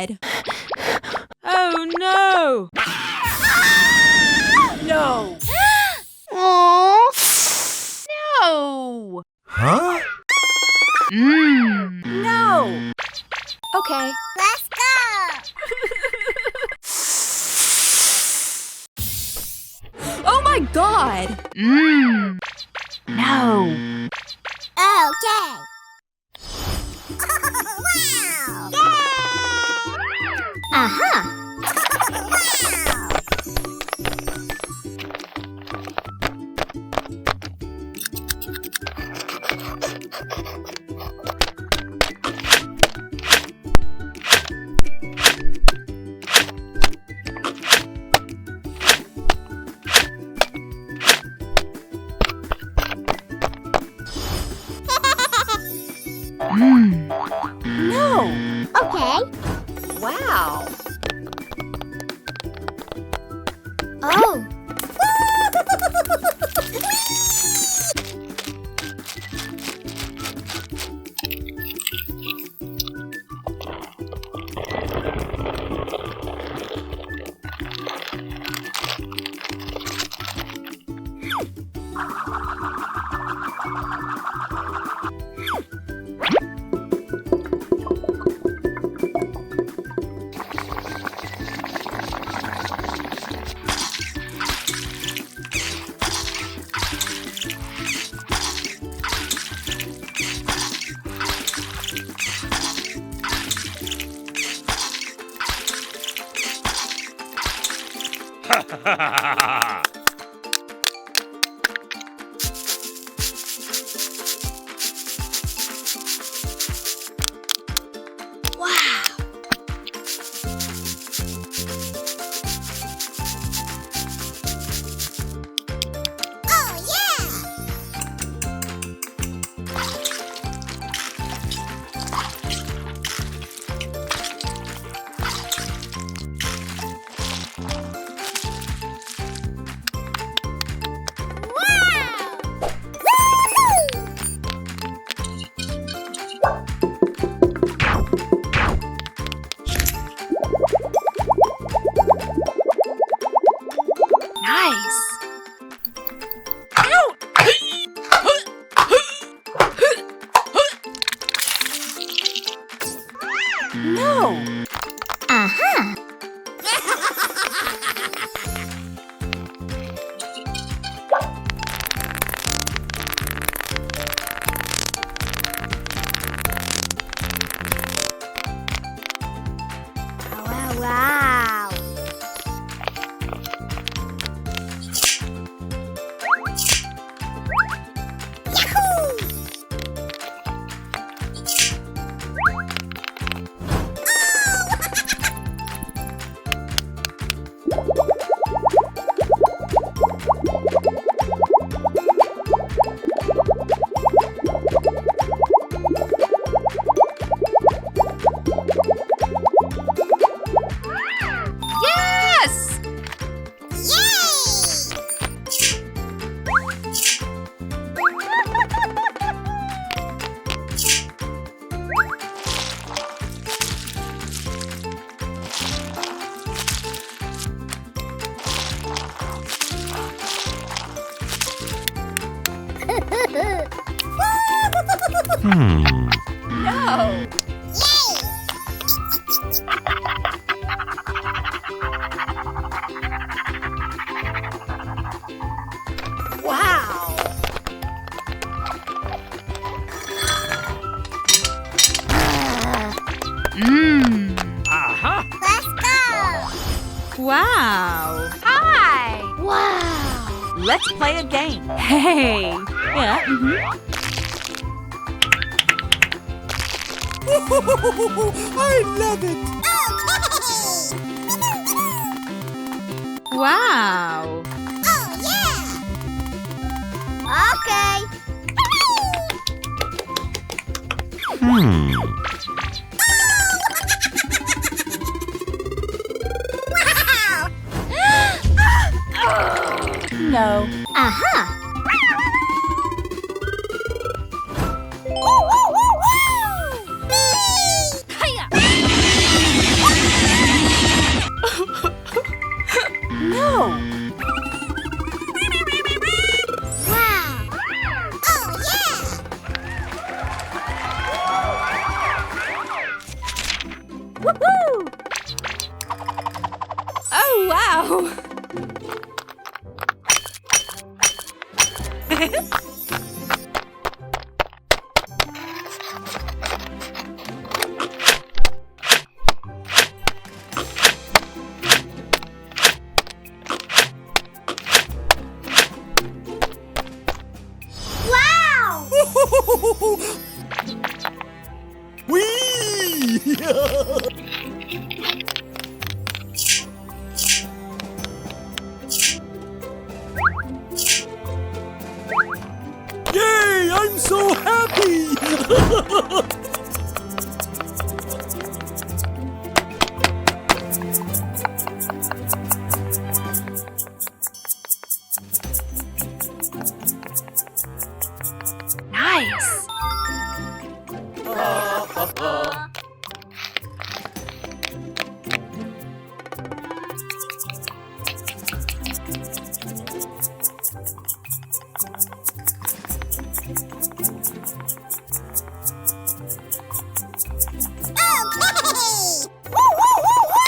God! Oh no! No! Aww. No! Huh? No! Okay, let's go. Oh my God! No! Okay. Wow! Yay! Aha! No! Okay. Wow! Oh. Nice! No! Aha! Wow, wow. Yes! Yay! No! Wow! Aha! Let's go! Wow! Hi! Wow! Let's play a game. Hey! Yeah, I love it! Okay! Wow! Oh, yeah! Okay! Wow! No. Aha! Woo, woo, woo, woo! Hiya! Wow! Wow! Whee! Yay! I'm so happy! Nice! Okay! Woo, woo, woo, woo!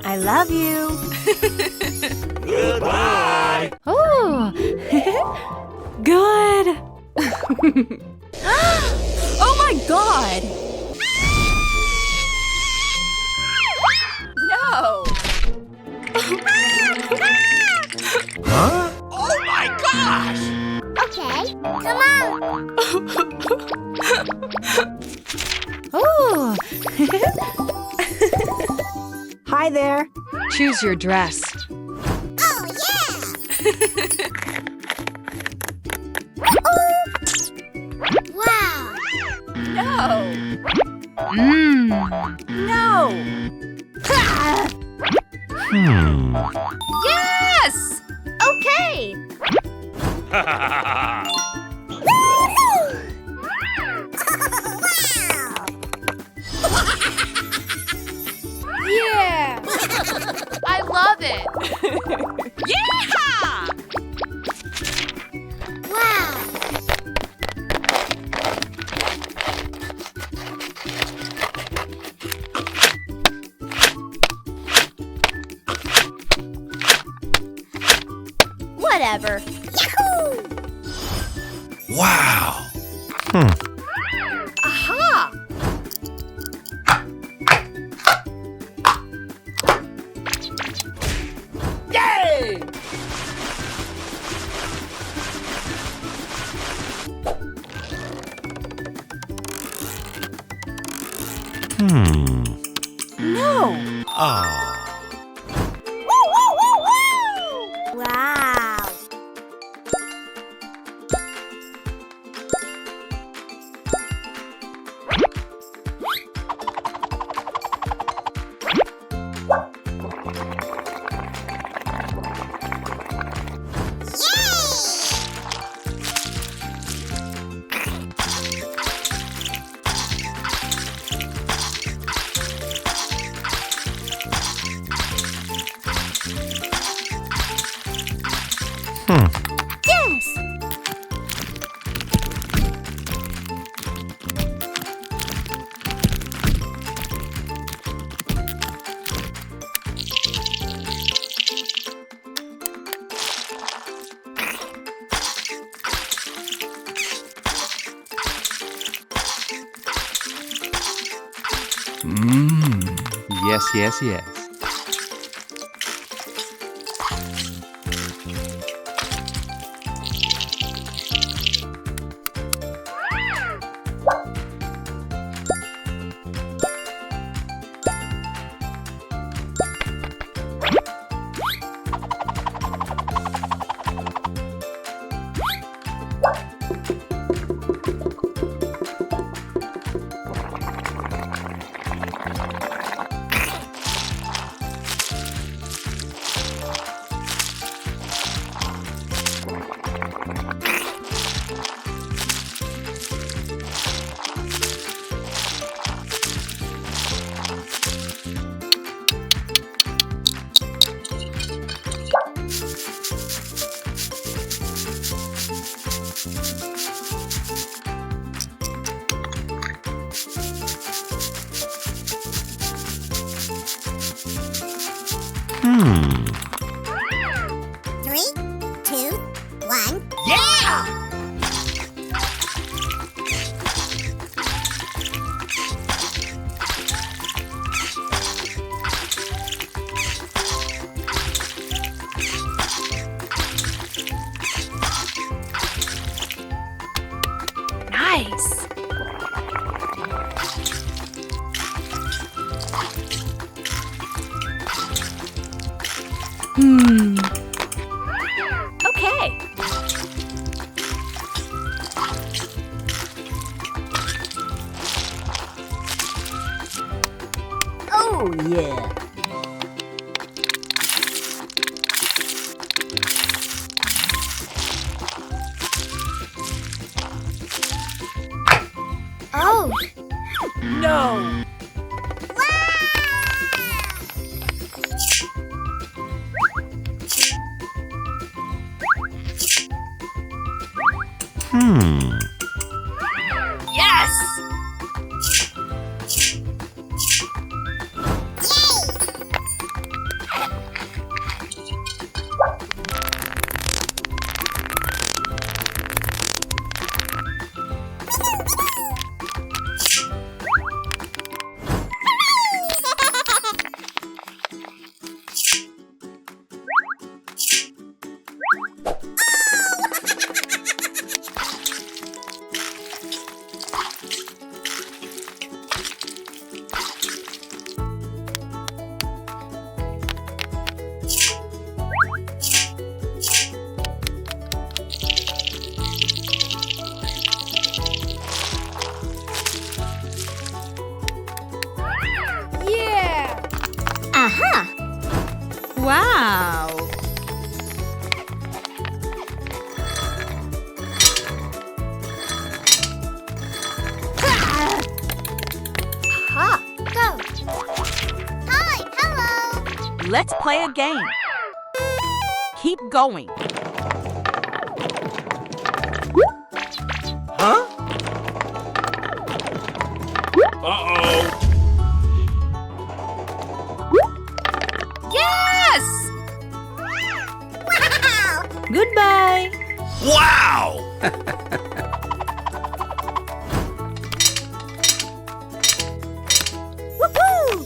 I love you. Goodbye! Oh, good. Oh my god. No. Huh? Oh my gosh! Okay, come on! Oh. Hi there. Choose your dress. Oh, yeah! Wow! No. No. Yes. Okay! Ha Yeah. I love it. Yeah. Wow! Whatever. Yahoo! Wow! Aha. Yay. No. Ah. Woo, woo, woo, woo! Wow! Yes! Yes, yes, yes. 3, 2, 1. Yeah! Nice. Okay. Oh, yeah. Oh. No. Yes. Yeah. Aha. Wow. Ha. Go. Hi. Hello. Let's play a game. Keep going. Huh? Uh-oh. Yes! Wow. Goodbye. Wow! Woohoo.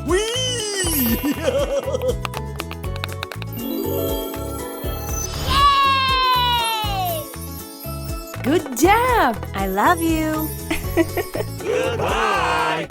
Whee! Yay! Good job. I love you. Good.